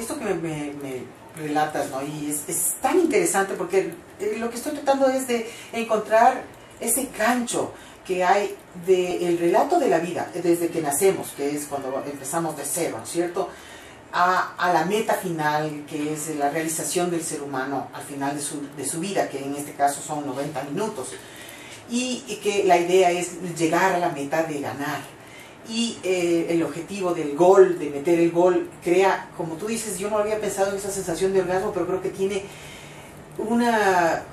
esto que me relatas, ¿no? Y es tan interesante porque lo que estoy tratando es de encontrar ese gancho que hay del relato de la vida, desde que nacemos, que es cuando empezamos de cero, ¿no es cierto?, a la meta final, que es la realización del ser humano al final de su vida, que en este caso son 90 minutos. Y que la idea es llegar a la meta de ganar. Y el objetivo del gol, de meter el gol, crea, como tú dices, yo no había pensado en esa sensación de orgasmo, pero creo que tiene una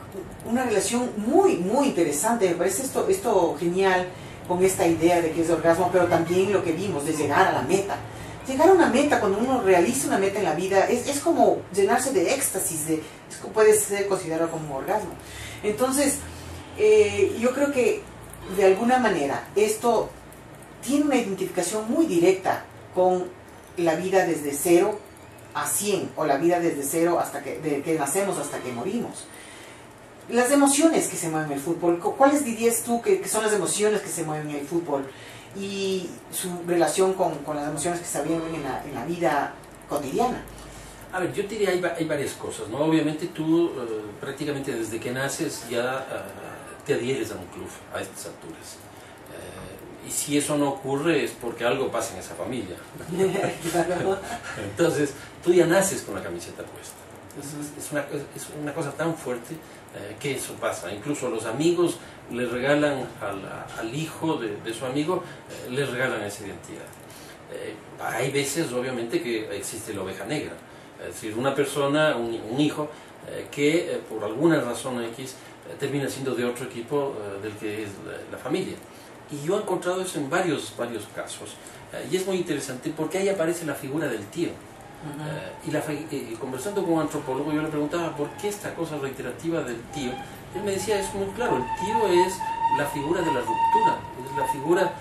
relación muy, muy interesante. Me parece esto genial con esta idea de que es orgasmo, pero también lo que vimos, de llegar a la meta. Llegar a una meta, cuando uno realiza una meta en la vida, es como llenarse de éxtasis, puede ser considerado como un orgasmo. Entonces, yo creo que de alguna manera esto tiene una identificación muy directa con la vida desde 0 a 100, o la vida desde 0 hasta que nacemos hasta que morimos. Las emociones que se mueven en el fútbol, ¿cuáles dirías tú que son las emociones que se mueven en el fútbol? Y su relación con las emociones que se viven en la vida cotidiana. A ver, yo te diría, hay varias cosas, ¿no? Obviamente tú prácticamente desde que naces ya te adhieres a un club a estas alturas. Y si eso no ocurre es porque algo pasa en esa familia. Claro. Entonces, tú ya naces con la camiseta puesta. Es una cosa tan fuerte que eso pasa. Incluso los amigos le regalan al hijo de su amigo, le regalan esa identidad. Hay veces, obviamente, que existe la oveja negra. Es decir, una persona, un hijo, que por alguna razón X termina siendo de otro equipo del que es la familia. Y yo he encontrado eso en varios casos. Y es muy interesante porque ahí aparece la figura del tío. Y conversando con un antropólogo, yo le preguntaba por qué esta cosa reiterativa del tío. Él me decía, es muy claro, el tío es la figura de la ruptura, es la figura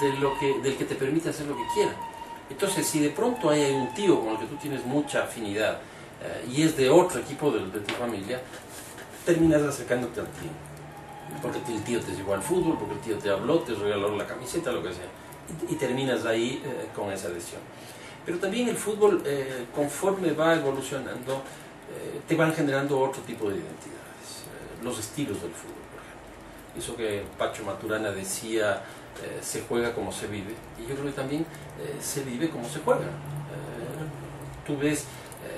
del que te permite hacer lo que quiera. Entonces, si de pronto hay un tío con el que tú tienes mucha afinidad y es de otro equipo de tu familia, terminas acercándote al tío. Porque el tío te llevó al fútbol, porque el tío te habló, te regaló la camiseta, lo que sea. Y terminas ahí con esa adhesión. Pero también el fútbol, conforme va evolucionando, te van generando otro tipo de identidades. Los estilos del fútbol, por ejemplo. Eso que Pacho Maturana decía, se juega como se vive. Y yo creo que también se vive como se juega. Tú ves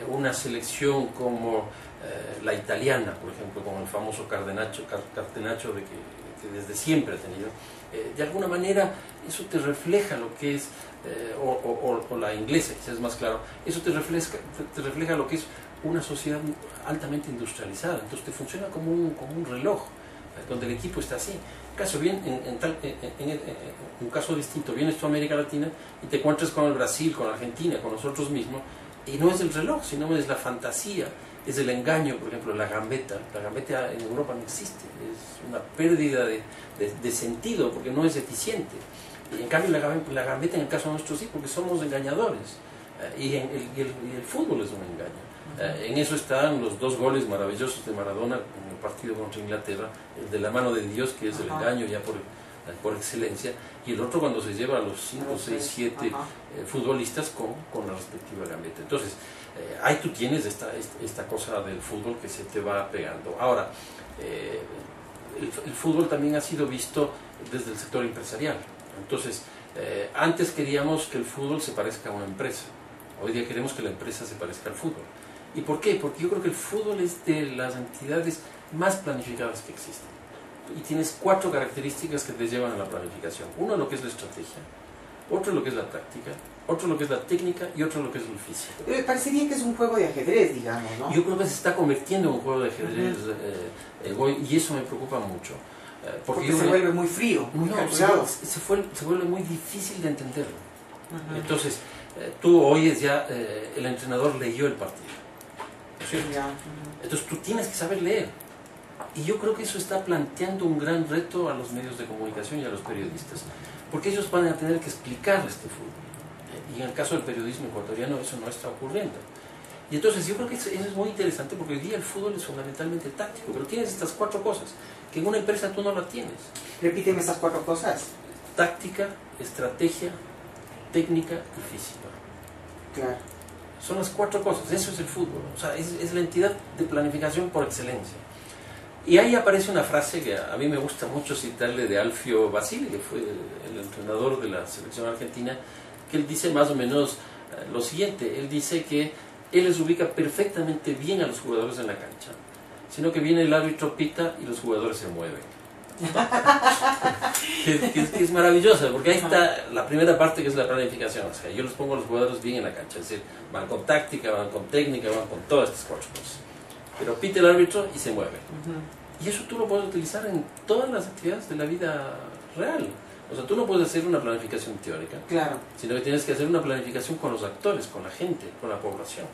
una selección como la italiana, por ejemplo, con el famoso Catenaccio que desde siempre ha tenido. De alguna manera eso te refleja lo que es, o la inglesa, quizás es más claro, eso te refleja lo que es una sociedad altamente industrializada. Entonces te funciona como un reloj, donde el equipo está así. En un caso distinto, vienes tú a América Latina y te encuentras con el Brasil, con Argentina, con nosotros mismos, y no es el reloj, sino es la fantasía, es el engaño. Por ejemplo, la gambeta en Europa no existe, es una pérdida de sentido porque no es eficiente. Y en cambio la gambeta en el caso nuestro sí, porque somos engañadores, y el fútbol es un engaño. En eso están los 2 goles maravillosos de Maradona en el partido contra Inglaterra, el de la mano de Dios, que es el engaño ya por excelencia, y el otro cuando se lleva a los 5, 6, 7 futbolistas con la respectiva gambeta. Entonces, ahí tú tienes esta cosa del fútbol que se te va pegando. Ahora, el fútbol también ha sido visto desde el sector empresarial. Entonces, antes queríamos que el fútbol se parezca a una empresa. Hoy día queremos que la empresa se parezca al fútbol. ¿Y por qué? Porque yo creo que el fútbol es de las entidades más planificadas que existen. Y tienes 4 características que te llevan a la planificación. Uno, lo que es la estrategia. Otro, lo que es la táctica. Otro, lo que es la técnica. Y otro, lo que es el físico. Parecería que es un juego de ajedrez, digamos, ¿no? Yo creo que se está convirtiendo en un juego de ajedrez, y eso me preocupa mucho. Porque se vuelve muy frío, muy calculado. Se vuelve muy difícil de entenderlo. Entonces, tú oyes ya, el entrenador leyó el partido. ¿Sí? Entonces tú tienes que saber leer. Y yo creo que eso está planteando un gran reto a los medios de comunicación y a los periodistas, porque ellos van a tener que explicar este fútbol. Y en el caso del periodismo ecuatoriano eso no está ocurriendo. Y entonces yo creo que eso es muy interesante, porque hoy día el fútbol es fundamentalmente táctico, pero tienes estas 4 cosas que en una empresa tú no la tienes. Repíteme esas 4 cosas. Táctica, estrategia, técnica y física. Claro. Son las 4 cosas, eso es el fútbol, o sea, es la entidad de planificación por excelencia. Y ahí aparece una frase que a mí me gusta mucho citarle de Alfio Basile, que fue el entrenador de la selección argentina, que él dice más o menos lo siguiente, él dice que él les ubica perfectamente bien a los jugadores en la cancha, sino que viene el árbitro, pita y los jugadores se mueven. que es maravillosa, porque ahí está la primera parte, que es la planificación. O sea, yo los pongo a los jugadores bien en la cancha, es decir, van con táctica, van con técnica, van con todas estas 4 cosas. Pero pita el árbitro y se mueve. Y eso tú lo puedes utilizar en todas las actividades de la vida real. O sea, tú no puedes hacer una planificación teórica, Claro. sino que tienes que hacer una planificación con los actores, con la gente, con la población.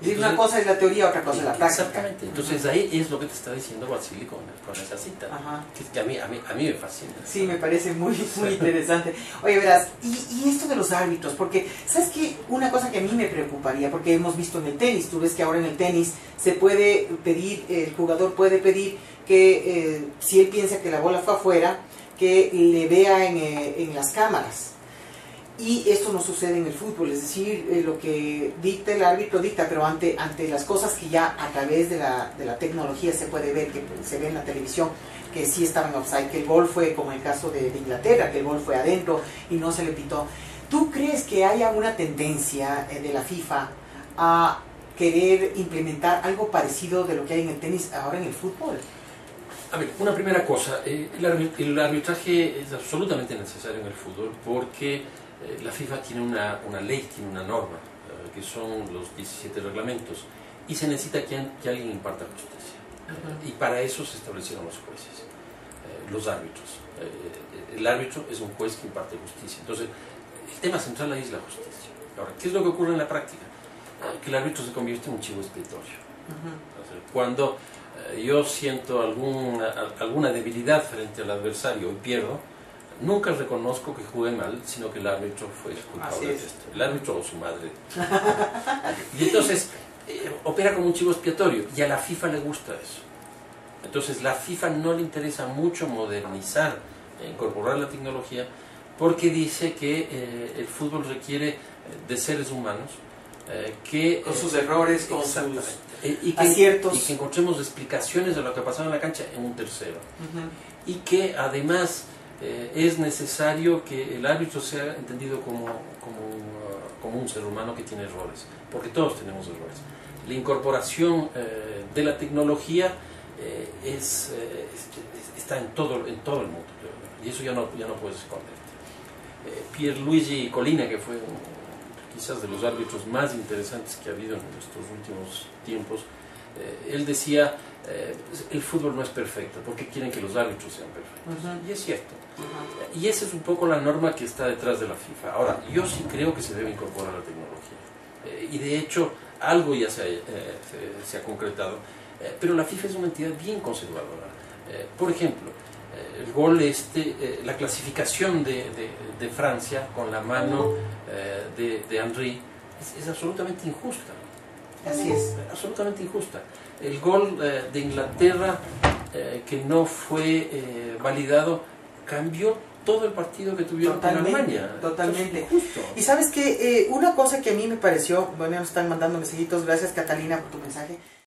Es una cosa es la teoría, otra cosa es la práctica. Exactamente. Entonces ahí es lo que te está diciendo Basile con esa cita, que a mí me fascina. Sí, me parece muy interesante. Oye, verás, y esto de los árbitros, porque, ¿sabes qué? Una cosa que a mí me preocuparía, porque hemos visto en el tenis, tú ves que ahora en el tenis se puede pedir, el jugador puede pedir que si él piensa que la bola fue afuera, que le vea en las cámaras. Y esto no sucede en el fútbol, es decir, lo que dicta el árbitro dicta, pero ante las cosas que ya a través de la tecnología se puede ver, que se ve en la televisión, que sí estaban offside, que el gol fue como el caso de Inglaterra, que el gol fue adentro y no se le pitó. ¿Tú crees que haya una tendencia de la FIFA a querer implementar algo parecido de lo que hay en el tenis ahora en el fútbol? A ver, una primera cosa, el arbitraje es absolutamente necesario en el fútbol porque la FIFA tiene una ley, tiene una norma, que son los 17 reglamentos, y se necesita que alguien imparta justicia. Y para eso se establecieron los jueces, los árbitros. El árbitro es un juez que imparte justicia. Entonces, el tema central ahí es la justicia. Ahora, ¿qué es lo que ocurre en la práctica? Que el árbitro se convierte en un chivo expiatorio. Cuando yo siento alguna debilidad frente al adversario y pierdo, nunca reconozco que jugué mal, sino que el árbitro fue culpable de esto. El árbitro o su madre. Y entonces opera como un chivo expiatorio, y a la FIFA le gusta eso. Entonces la FIFA no le interesa mucho modernizar, incorporar la tecnología, porque dice que el fútbol requiere de seres humanos que con sus errores, con sus aciertos, y que encontremos explicaciones de lo que ha pasado en la cancha en un tercero. Y que además es necesario que el árbitro sea entendido como un ser humano que tiene errores, porque todos tenemos errores. La incorporación de la tecnología está en todo el mundo, y eso ya no puedes esconderte. Pierluigi Collina, que fue quizás de los árbitros más interesantes que ha habido en estos últimos tiempos, él decía, el fútbol no es perfecto, porque quieren que los árbitros sean perfectos. Y es cierto. Y esa es un poco la norma que está detrás de la FIFA. Ahora, yo sí creo que se debe incorporar la tecnología. Y de hecho, algo ya se ha concretado. Pero la FIFA es una entidad bien conservadora. Por ejemplo, el gol la clasificación de Francia con la mano de Henry es absolutamente injusta. Así es. Absolutamente injusta. El gol de Inglaterra que no fue validado cambió todo el partido que tuvieron con Alemania. Totalmente. Y sabes que una cosa que a mí me pareció, bueno, nos están mandando mensajitos, gracias Catalina por tu mensaje.